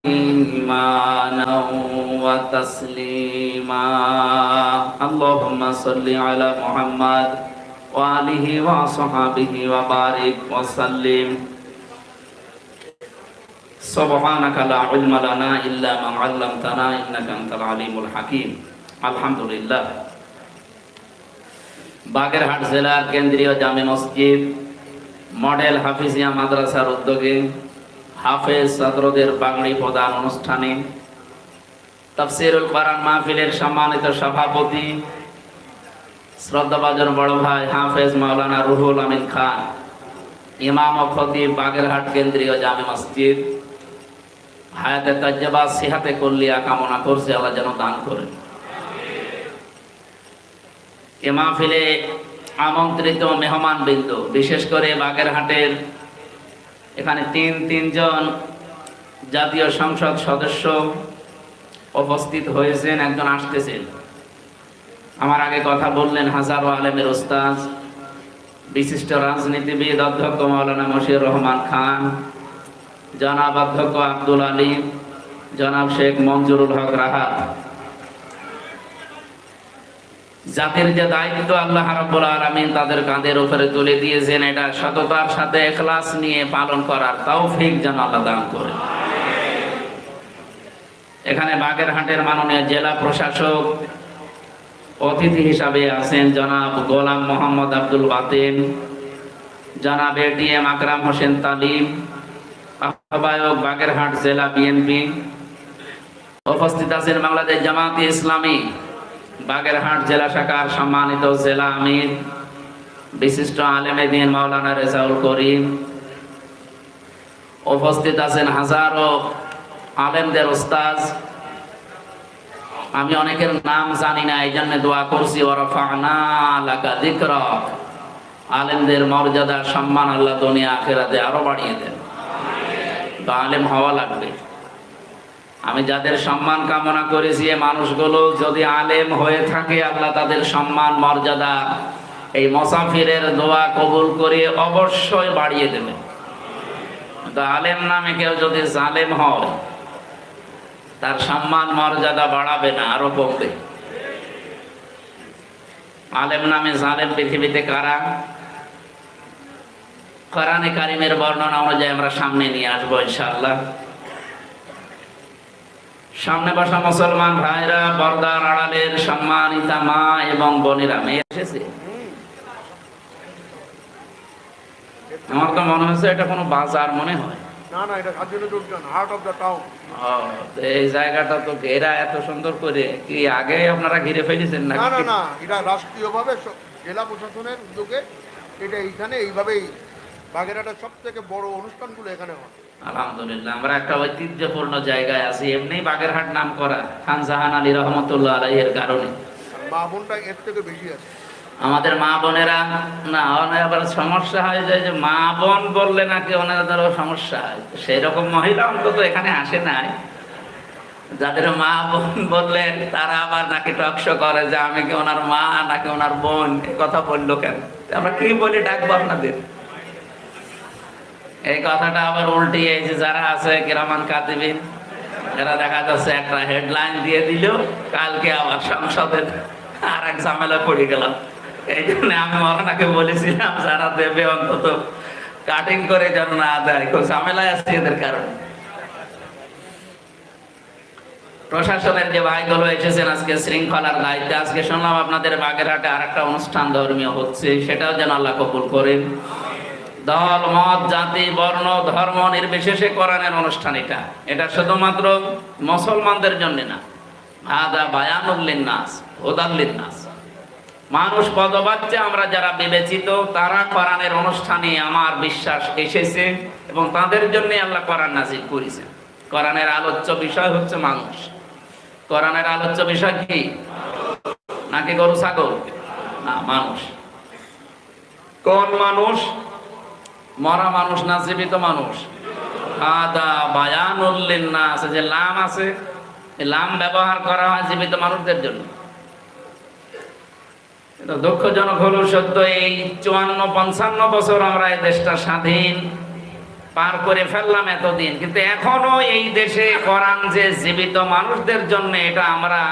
إيمانا وتسليما اللهم صل على محمد وآله وصحبه وبارك وسلم سبحانك لا علم لنا إلا ما علمتنا إنك أنت العليم الحكيم الحمد لله বাগেরহাট জেলার কেন্দ্রীয় জামে মসজিদ মডেল হাফিজিয়া মাদ্রাসার উদ্যোগে হাফেজ ছাত্রদের পাগড়ি প্রদান অনুষ্ঠানে তাফসীরুল কোরআন মাহফিলের সম্মানিত সভাপতি শ্রদ্ধাভাজন বড় ভাই হাফেজ মাওলানা রুহুল আমিন খান ইমাম ও খতিব বাগেরহাট কেন্দ্রীয় জামে মসজিদ হায়াতে তাজ্জাবা সিহাতে কুল্লিয়া কামনা করছে আল্লাহ যেন দান করেন। এ মাহফিলে আমন্ত্রিত মেহমান বৃন্দ, বিশেষ করে বাগেরহাটের এখানে তিনজন জাতীয় সংসদ সদস্য উপস্থিত হয়েছেন, একজন আসতেছেন। আমার আগে কথা বললেন হাজারো আলেমের ওস্তাদ বিশিষ্ট রাজনীতিবিদ অধ্যক্ষ মাওলানা মশিউর রহমান খান, জনাব অধ্যক্ষ আব্দুল আলী, জনাব শেখ মঞ্জুরুল হক রাহাত। জাতির যে দায়িত্ব আল্লাহ রাব্বুল আলামিন তাদের কাঁধের উপরে তুলে দিয়েছেন, এটা সততার সাথে ইখলাস নিয়ে পালন করার তৌফিক যেন আল্লাহ দান করেন। এখানে বাগেরহাটের মাননীয় জেলা প্রশাসক অতিথি হিসাবে আছেন জনাব গোলাম মোহাম্মদ আব্দুল বাতেন, জনাব এডিএম আকরাম হোসেন তালিম, আহ্বায়ক বাগেরহাট জেলা বিএনপি। উপস্থিত আছেন বাংলাদেশ জামায়াতে ইসলামী বাগেরহাট জেলা শাখার সম্মানিত জেলা আমির বিশিষ্ট আলেমে দ্বীন মাওলানা রেজাউল করিম। উপস্থিত আছেন হাজারো আলেমদের ওস্তাদ। আমি অনেকের নাম জানি না, এই জন্য দোয়া করছি ওয়ারাফা'না লাকা যিকরাক, আলেমদের মর্যাদা সম্মান আল্লাহ দুনিয়া আখিরাতে আরো বাড়িয়ে দেন। তো আলেম হওয়া লাগবে। আমি যাদের সম্মান কামনা করেছি এই মানুষগুলো যদি আলেম হয়ে থাকে আল্লাহ তাদের সম্মান মর্যাদা এই মুসাফিরের দোয়া কবুল করে অবশ্যই বাড়িয়ে দেবে। তো আলেম নামে কেউ যদি জালেম হয় তার সম্মান মর্যাদা বাড়াবে না, আরো কমবে। আলেম নামে জালেম পৃথিবীতে কারা? কোরআনে কারিমের বর্ণনা অনুযায়ী আমরা সামনে নিয়ে আসবো ইনশাআল্লাহ। সামনে বসা মুসলমান ভাইরা, পর্দার আড়ালের সম্মানিতা মা এবং বোনেরা, মেয়ে এসেছে। আমার তো মনে হচ্ছে এটা কোনো বাজার মনে হয়। না, এটা হার্ট অফ দ্য টাউন। এই জায়গাটা তো ঘেরা এত সুন্দর করে, কি আগে আপনারা ঘিরে ফেলেছেন না? না, এটা রাষ্ট্রীয়ভাবে জেলা প্রশাসনের উদ্যোগে এটা এইখানে এইভাবেই বাগেরহাটের সব থেকে বড় অনুষ্ঠানগুলো এখানে হয়। আলহামদুলিল্লাহ, আমরা একটা ঐতিহ্যপূর্ণ জায়গায় আছি। এমনি বাগেরহাট নাম করা খান জাহান আলী রহমতুল্লাহ আলাইহির কারণে। মা বোনটা এর থেকে বেশি আছে। আমাদের মা বোনেরা না, আবার সমস্যা হয়ে যায় যে মা বোন বললে নাকি ওনাদেরও সমস্যা হয়। সেই রকম মহিলা অন্তত এখানে আসে নাই। যাদের মা বোন বললেন তারা আবার নাকি টকশো করে যে আমি কি ওনার মা নাকি ওনার বোন, এই কথা বললো কেন? আমরা কি বলি ডাকবো আপনাদের? এই কথাটা আবার উল্টিয়ে এই যে যারা আছে কিরামান কাতিবিন, এরা দেখা যাচ্ছে একটা হেডলাইন দিয়ে দিল, কালকে আবার সংসদে আর এক ঝামেলা পড়ে গেলাম। এই জন্য আমি মৌলানাকে বলেছিলাম যারা দেবে অন্তত কাটিং করে যেন না দেয়, খুব ঝামেলায় আসছে এদের কারণে। প্রশাসনের যে ভাইগুলো এসেছেন আজকে শৃঙ্খলার দায়িত্বে, আজকে শুনলাম আপনাদের বাগেরহাটে আর একটা অনুষ্ঠান ধর্মীয় হচ্ছে, সেটাও যেন আল্লাহ কবুল করেন। দল মত জাতি বর্ণ ধর্ম নির্বিশেষে কোরআনের অনুষ্ঠান এটা শুধুমাত্র মুসলমানদের জন্য না, হাদা বায়ানুল লিন্নাস হুদাল লিন্নাস। মানুষ পদবাচ্চা আমরা যারা বিবেচিত তারা কোরআনের অনুষ্ঠানে আমার বিশ্বাস এসেছে এবং তাদের জন্য আল্লাহ কোরআন নাযিল করেছেন। কোরআনের আলোচ্য বিষয় হচ্ছে মানুষ। কোরআনের আলোচ্য বিষয় কি? নাকি গরু ছাগল? না, মানুষ। কোন মানুষ? মরা মানুষ না জীবিত মানুষ? হাদা বায়ানুল লিন্নাস, যে লাম আছে, এই লাম ব্যবহার করা হয় জীবিত মানুষদের জন্য। দুঃখজনক হলো সত্য, এই 54-55 বছর আমরা এই দেশটা স্বাধীন পার করে ফেললাম এতদিন, কিন্তু এখনো এই দেশে কোরআন যে জীবিত মানুষদের জন্য, এটা আমরা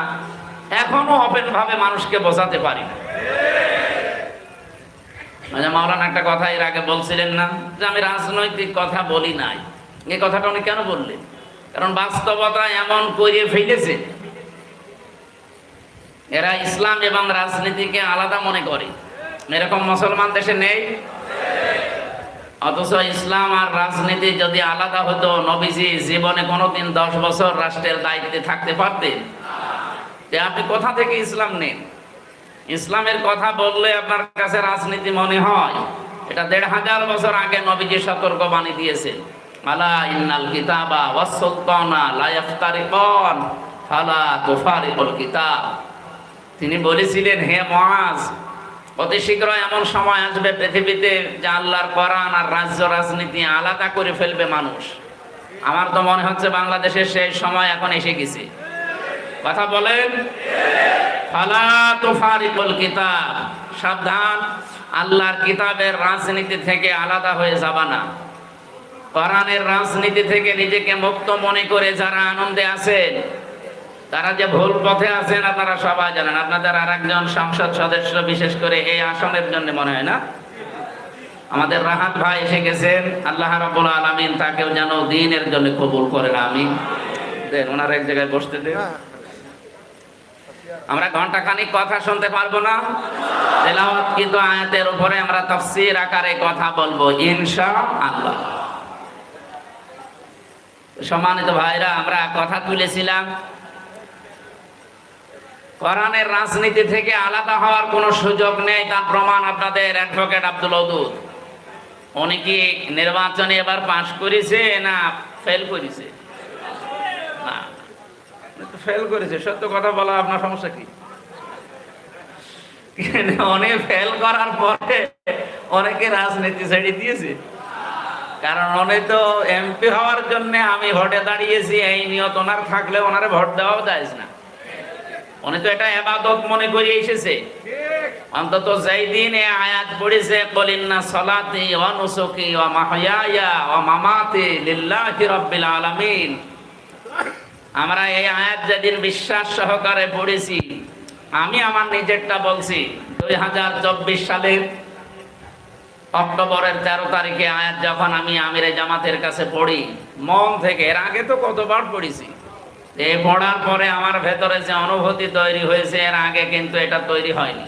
এখনো ওপেন ভাবে মানুষকে বোঝাতে পারি না। মাওলানা একটা কথা এর আগে বলছিলেন না যে আমি রাজনৈতিক কথা বলি নাই, এই কথাটা উনি কেন বললেন? কারণ বাস্তবতা এমন করে ফেলেছে, এরা ইসলাম এবং রাজনীতিকে আলাদা মনে করে। এরকম মুসলমান দেশে নেই। অথচ ইসলাম আর রাজনীতি যদি আলাদা হতো, নবীজি জীবনে কোনোদিন 10 বছর রাষ্ট্রের দায়িত্বে থাকতে পারতেন? আপনি কোথা থেকে ইসলাম নেন? ইসলামের কথা বললে আপনার কাছে রাজনীতি মনে হয়। এটা 1500 বছর আগে নবীজি সতর্কবাণী দিয়েছেন, আলা ইন্নাল কিতাবা ওয়াস সুলতানা লা ইফতারিকান ফালা তুফারিকুল কিতাব। তিনি বলেছিলেন, হে মুআজ, অতি শীঘ্র এমন সময় আসবে পৃথিবীতে যে আল্লাহর কোরআন আর রাজ্য রাজনীতি আলাদা করে ফেলবে মানুষ। আমার তো মনে হচ্ছে বাংলাদেশের সেই সময় এখন এসে গেছে। কথা বলেন, ফালা তুফারিকুল কিতাব, সাবধান, আল্লাহর কিতাবের রাজনীতি থেকে আলাদা হয়ে যাবা না। কোরআনের রাজনীতি থেকে নিজেকে মুক্ত মনে করে যারা আনন্দে আছেন, তারা যে ভুল পথে আছেন আপনারা সবাই জানেন। আপনাদের আর একজন সংসদ সদস্য, বিশেষ করে এই আসনের জন্য মনে হয় না, আমাদের রাহাত ভাই এসে গেছেন। আল্লাহ রাব্বুল আলামিন তাকেও যেন দ্বীনের জন্য কবুল করেন, আমিন। দেন ওনার এক জায়গায় বসতে দেন। আমরা ঘন্টাখানিক কথা শুনতে পারবো না? তেলাওয়াত কিন্তু আয়াতের উপরে আমরা তাফসীর আকারে কথা বলবো ইনশাআল্লাহ। সম্মানিত ভাইরা, আমরা কথা তুলেছিলাম কোরআনের রাজনীতি থেকে আলাদা হওয়ার কোনো সুযোগ নেই। তার প্রমাণ আপনাদের অ্যাডভোকেট আব্দুল ওদুদ। উনি কি নির্বাচনে এবার পাশ করেছে না ফেল করেছে? না, ফেল করেছে। সত্য কথা বলা আপনার সমস্যা কি? উনি ফেল করার পরে অনেকে রাজনীতি ছেড়ে দিয়েছে। কারণ উনি তো এমপি হওয়ার জন্য আমি ভোটে দাঁড়িয়েছি এই নিয়ত ওনার থাকলে ওনারে ভোট দেওয়াও যায় না। উনি তো এটা ইবাদত মনে করে এসেছে। অন্তত যেই দিন এই আয়াত পড়েছে, কুলিন্না সলাতি ওয়া নুসুকি ওয়া মাহইয়ায়া ওয়া মামাতি লিল্লাহি রাব্বিল আলামিন, আমরা এই আয়াত যেদিন বিশ্বাস সহকারে পড়েছি, আমি আমার নিজেরটা বলছি, 2024 সালের অক্টোবরের 13 তারিখে আয়াত যখন আমি আমিরে জামাতের কাছে পড়ি মন থেকে, এর আগে তো কতবার পড়েছি, এই পড়ার পরে আমার ভেতরে যে অনুভূতি তৈরি হয়েছে, এর আগে কিন্তু এটা তৈরি হয়নি।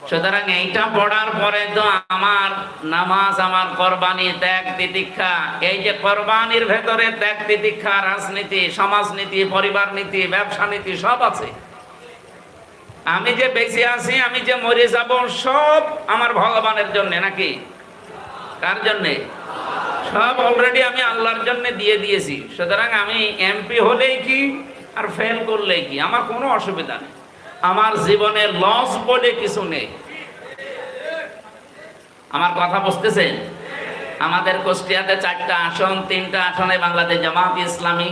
সুতরাং এইটা পড়ার পরে তো আমার নামাজ, আমার কোরবানি, ত্যাগ তিতিক্ষা, এই যে কোরবানির ভেতরে ত্যাগ তিতিক্ষা, রাজনীতি, সমাজনীতি, পরিবার নীতি, ব্যবসা নীতি সব আছে। আমি যে বেঁচে আছি, আমি যে মরে যাব, সব আমার ভগবানের জন্য, নাকি কার জন্যে? সব অলরেডি আমি আল্লাহর জন্য দিয়ে দিয়েছি। সুতরাং আমি এমপি হলেই কি আর ফেল করলেই কি, আমার কোনো অসুবিধা নেই। আমার জীবনে লস বলে কিছু নেই। আমার কথা বুঝতেছেন? আমাদের কুষ্টিয়াতে 4টা আসন, 3টা আসনে বাংলাদেশ জামাত ইসলামী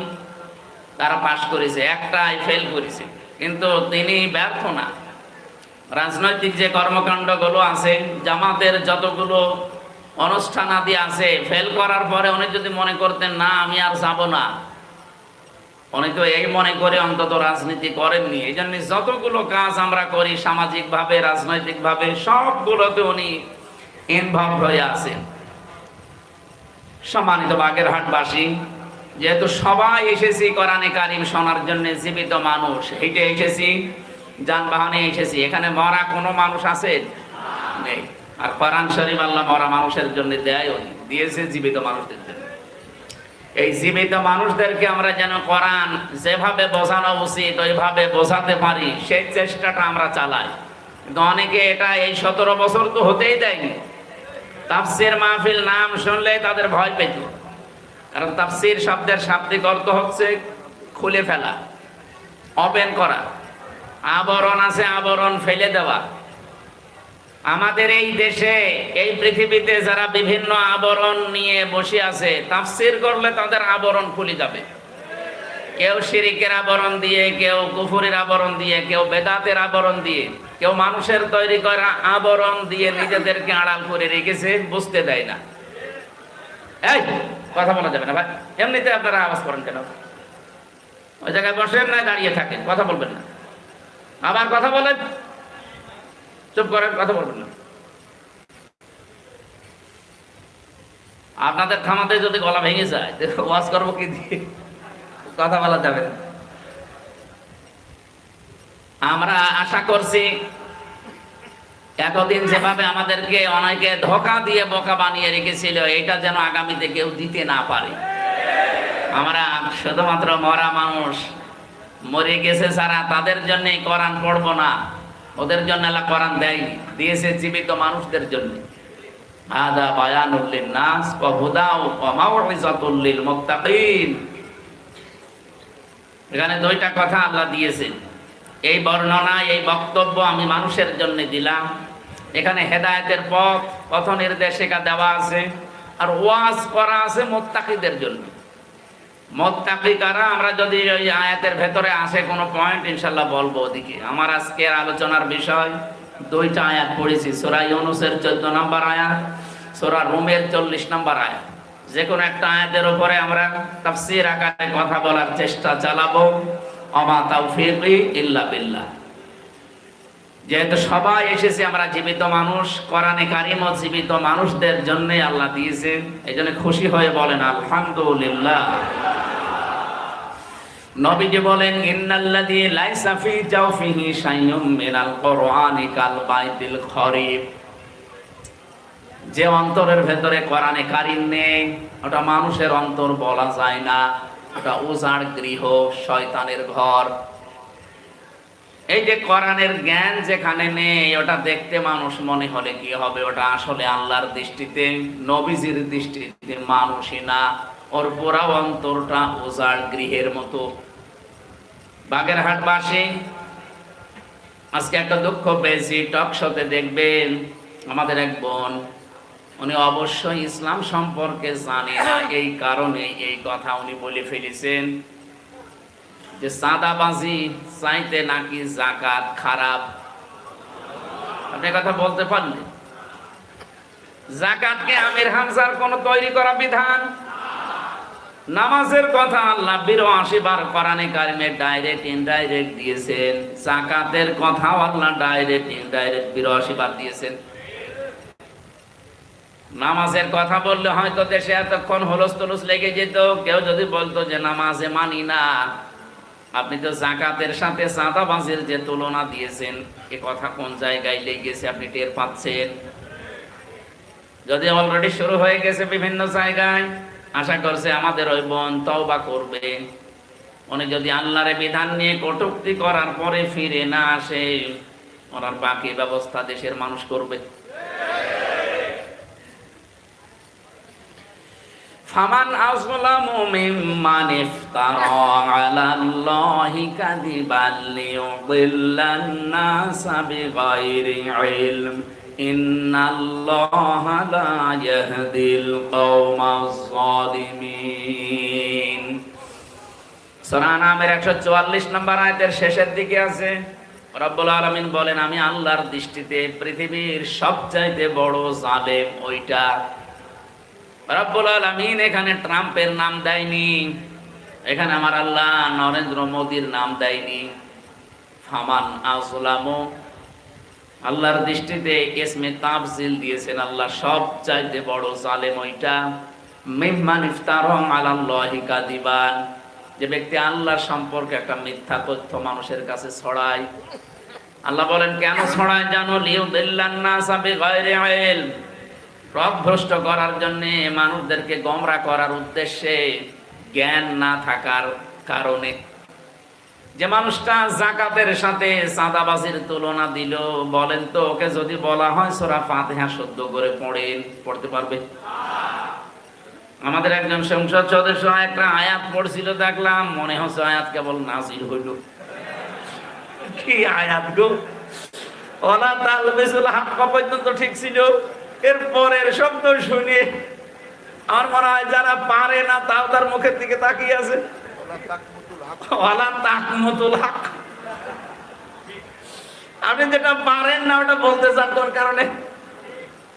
তারা পাশ করেছে, একটাই ফেল করেছে। কিন্তু তিনি ব্যর্থ না। রাজনৈতিক যে কর্মকাণ্ডগুলো আছে, জামাতের যতগুলো অনুষ্ঠান আদি আছে, ফেল করার পরে উনি যদি মনে করতেন না আমি আর যাব না, উনি তো এই মনে করে অন্তত রাজনীতি করেননি। এই জন্য যতগুলো কাজ আমরা করি সামাজিক ভাবে, রাজনৈতিক ভাবে, সবগুলোতে উনি ইনভলভ হয়ে আছেন। সম্মানিত বাগেরহাটবাসী, যেহেতু সবাই এসেছি কোরআনে কারিম শোনার জন্য, জীবিত মানুষ, হেঁটে এসেছি, যানবাহনে এসেছি, এখানে মরা কোনো মানুষ আছে? নেই। আর কোরআন শরীফ আল্লাহ মরা মানুষের জন্য দেয়ও, দিয়েছে জীবিত মানুষদের জন্য। এই জীবিত মানুষদেরকে আমরা যেন কোরআন যেভাবে বোঝানো উচিত ওইভাবে বোঝাতে পারি, সেই চেষ্টাটা আমরা চালাই। কিন্তু অনেকে এটা এই 17 বছর তো হতেই দেয়নি। তাফসীর মাহফিল নাম শুনলে তাদের ভয় পেত। কারণ তাফসীর শব্দের শাব্দিক অর্থ হচ্ছে খুলে ফেলা, ওপেন করা। আবরণ আছে, আবরণ ফেলে দেওয়া। আমাদের এই দেশে, এই পৃথিবীতে যারা বিভিন্ন আবরণ নিয়ে বসে আছে, তাফসীর করলে তাদের আবরণ খুলে যাবে। কেউ শিরিকের আবরণ দিয়ে, কেউ কুফরের আবরণ দিয়ে, কেউ বেদাতের আবরণ দিয়ে, কেউ মানুষের তৈরি করা আবরণ দিয়ে নিজেদেরকে আড়াল করে রেখেছে, বুঝতে দেয় না। এই কথা বলা যাবে না ভাই, এমনিতে আপনারা আওয়াজ করেন কেন? ওই জায়গায় বসেন না দাঁড়িয়ে থাকেন, কথা বলবেন না। আবার কথা বলেন, চুপ করেন, কথা বলবেন না। আপনাদের থামাতে যদি গলা ভেঙে যায় ওয়াজ করবো কি দিয়ে? কথা বলা যাবে না। আমরা আশা করছি এতদিন যেভাবে আমাদেরকে অনেকে ধোঁকা দিয়ে বোকা বানিয়ে রেখেছিল, এটা যেন আগামীতে কেউ দিতে না পারে। আমরা শুধুমাত্র মরা মানুষ, মরে গেছে যারা, তাদের জন্যই কোরআন পড়বো না। ওদের জন্য আল্লাহ কোরআন দেয়নি, দিয়েছে জীবিত মানুষদের জন্য। হাদা বায়ানুল লিন্নাস ওয়া হুদাও ওয়া মাউইযাতুল লিল মুত্তাকিন। এখানে দুইটা কথা আল্লাহ দিয়েছেন। এই বর্ণনা, এই বক্তব্য আমি মানুষের জন্য দিলাম। এখানে হেদায়েতের পথ নির্দেশিকা দেওয়া আছে, আর ওয়াজ করা আছে মুত্তাকিদের জন্য। মুত্তাকি কারা? আমরা যদি ওই আয়াতের ভেতরে আসে কোনো পয়েন্ট ইনশাআল্লাহ বলবো ওদিকে। আমার আজকের আলোচনার বিষয় দুইটা আয়াত পড়েছি, সূরা ইউনূসের 14 নম্বর আয়াত, সূরা রুমের 40 নম্বর আয়াত। যে কোনো একটা আয়াতের উপরে আমরা তাফসীর আকারে কথা বলার চেষ্টা চালাবো। ওমা তাওফীকি ইল্লা বিল্লাহ। যেহেতু সবাই এসেছে, আমরা জীবিত মানুষ, কোরআনে কারীমও জীবিত মানুষদের জন্য আল্লাহ দিয়েছেন, এই জন্য খুশি হয়ে বলেন আলহামদুলিল্লাহ। নবীজি বলেন ইন্নাল্লাযী লাইসা ফী জাওফিহি শাইউম মিনাল কুরআনি কাল বাইতিল খরিব। যে অন্তরের ভেতরে কোরআনে কারীম নেই, ওটা মানুষের অন্তর বলা যায় না, ওটা উজাড় গৃহ, শয়তানের ঘর। এই যে কোরআনের জ্ঞান যেখানে নেই, ওটা দেখতে মানুষ মনে হলে কি হবে? ওটা আসলে আল্লাহর দৃষ্টিতে, নবীজির দৃষ্টিতে মানুষই না, ওর পুরা অন্তরটা উজাড় গৃহের মতো। বাগেরহাটবাসী আজকে একটা দুঃখ পেয়েছি, টক শোতে দেখবেন আমাদের এক বোন, উনি অবশ্যই ইসলাম সম্পর্কে জানে না, এই কারণে এই কথা উনি বলে ফেলেছেন যে চাঁদাবাজি চাইতে নাকি যাকাত খারাপ। আপনি কথা বলতে পারলেন? যাকাতকে আমির হামজার কোন তৈরি করা বিধান? নামাজের কথা আল্লাহ ৮২ বার কোরআনে কারিমে ডাইরেক্ট ইনডাইরেক্ট দিয়েছেন। যাকাতের কথাও আল্লাহ ডাইরেক্ট ইনডাইরেক্ট ৮২ বার দিয়েছেন। নামাজের কথা বললে হয়তো দেশে এতক্ষণ হুলস্থুলুস লেগে যেত। কেউ যদি বলতো যে নামাজে মানি না, আপনি তো যাকাতের সাথে চাঁদাবাজির যে তুলনা দিয়েছেন, এ কথা কোন জায়গায় লেগেছে আপনি টের পাচ্ছেন? যদি অলরেডি শুরু হয়ে গেছে বিভিন্ন জায়গায়, আশা করছে আমাদের ওই বোন তওবা করবে। উনি যদি আল্লাহর বিধান নিয়ে কটূক্তি করার পরে ফিরে না আসে, ওনার বাকি ব্যবস্থা দেশের মানুষ করবে। ফামান আযলামু মিম্মান ইফতারা আলাল্লাহি কাযিবান লিয়ুদিল্লান নাসা বিগাইরি ইলম ইন্নাল্লাহা লা ইয়াহদিল কওমাজ যালিমিন। সূরা আনামের ১৪৪ নম্বর আয়াতের শেষের দিকে আছে, রব্বুল আলামিন বলেন, আমি আল্লাহর দৃষ্টিতে পৃথিবীর সবচাইতে বড় জালেম ওইটা। রব্বুল আলামিন এখানে ট্রাম্পের নাম দেয়নি, এখানে আমার আল্লাহ নরেন্দ্র মোদীর নাম দেয়নি। ফামান আযলামু, আল্লাহর দৃষ্টিতে ইসমে তাফজিল দিয়েছেন, আল্লাহ সবচাইতে বড় জালেম ওইটা। মিম্মান ইফতারা আলাল্লাহি কাযিবান, যে ব্যক্তি আল্লাহর সম্পর্কে একটা মিথ্যা তথ্য মানুষের কাছে ছড়ায়। আল্লাহ বলেন কেন ছড়ায় জানো? লিয়ুদিল্লান নাসা বিগাইরি ইলম, পথভ্রষ্ট করার জন্য, মানুষদেরকে গোমরা করার উদ্দেশ্যে, জ্ঞান না থাকার কারণে। যে মানুষটা যাকাতের সাথে চাঁদাবাজির তুলনা দিল, বলেন তো ওকে যদি বলা হয় সূরা ফাতিহা শুদ্ধ করে পড়তে পারবে? আমাদের একজন সংসদ সদস্য একটা আয়াত পড়ছিল, দেখলাম মনে হচ্ছে আয়াত কেবল নাজিল হইল। কি আয়াত গো? ওয়ালা তালবিসুল হক পর্যন্ত ঠিক ছিল, এর পরের শব্দ শুনে আমার মনে হয় যারা পারে না তাও তার মুখের দিকে তাকিয়ে আছে। ওয়ালা তাকমুতুল হক, আপনি যেটা পারেন না ওটা বলতে চান কোন কারণে?